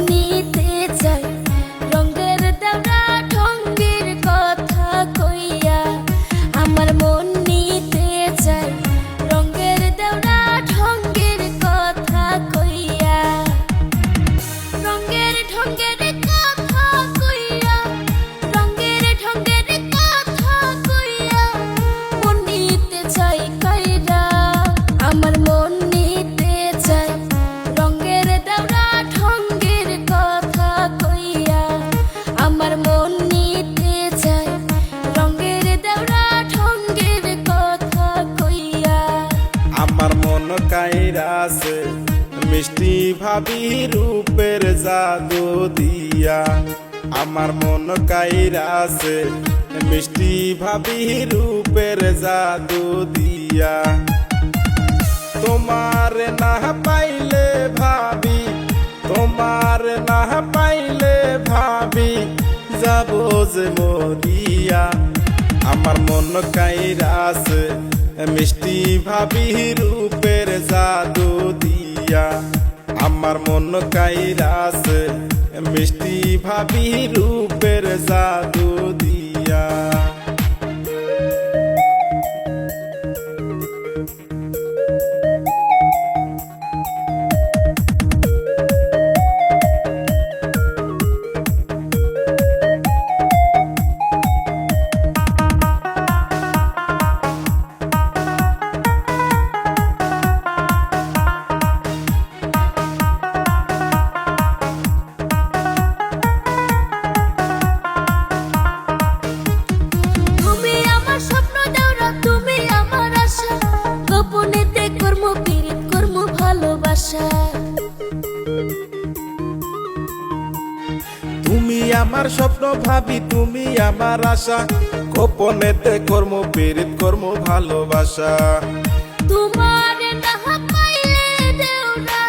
নিতে চাই রঙের দেওয়া ঢঙ্গের কথা কইয়া। আমার মন নিতে চাই রঙের দেওয়া ঢঙ্গের কথা কইয়া। রঙের ঢঙ্গের কথা কইয়া, রঙের ঢঙ্গের কথা কইয়া মন নিতে চাই কাইরা। আমার মন নিতে চাই রঙের দেওয়া ঢঙ্গের কথা কইয়া। আমার মন নিতে চাই রঙের দেওয়া ঢঙ্গের কথা কইয়া। আমার মন কাইরাছে মিষ্টি ভাবি রূপের জাদু দিয়া। আমার মন কাইরাছে মিষ্টি ভাবি রূপের জাদু দিয়া। তোমার না পাইলে ভাবি, তোমার না পাইলে ভাবি যাব যে মরিয়া। আমার মন কাইরাছে মিষ্টি ভাবি রূপের জাদু দিয়া। আমার মন কাইরাছে মিষ্টি ভাবি রূপের জাদু দিয়া। তুমি আমার স্বপ্ন দেওরা, তুমি আমার আশা, গোপনেতে কর্ম পীড়িত কর্ম ভালোবাসা। তুমি আমার স্বপ্ন ভাবি, তুমি আমার আশা, গোপনেতে কর্ম পীড়িত কর্ম ভালোবাসা। তোমার না পাইলে দেওরা,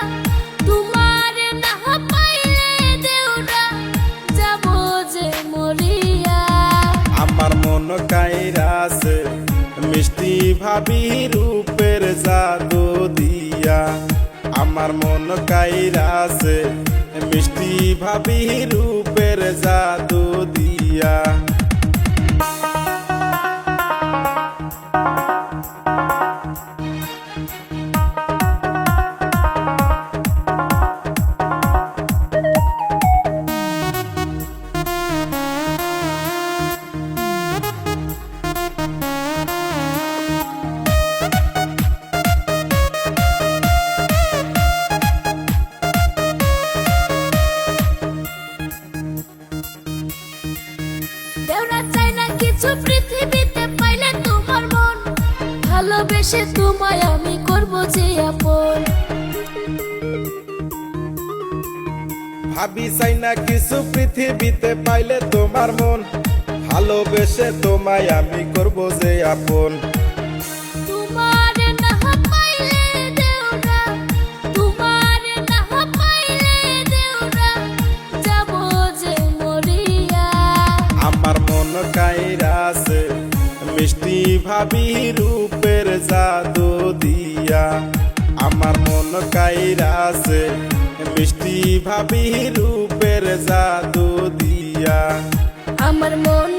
তোমার না পাইলে দেওরা যাব যে মরিয়া। আমার মন কাইরাছে মিষ্টি ভাবি রূপের জাদু দিয়া। আমার মন কাইরাছে মিষ্টি ভাবি রূপের জাদু দিয়া। দেওরা চাই না কিছু পৃথিবীতে পাইলে তোমার মন, ভালোবেসে তোমায় আমি করব যে আপন। ভাবি চাই না কিছু পৃথিবীতে পাইলে তোমার মন, ভালোবেসে তোমায় আমি করব যে আপন। তোমার না পাইলে দেওরা, তোমার না পাইলে দেওরা যাব যে মরিয়া। আমার মন কাইরাছে মিষ্টি ভাবি রূপের জাদু দিয়া। আমার মন কাইরাছে মিষ্টি ভাবি রূপের জাদু দিয়া। আমার মন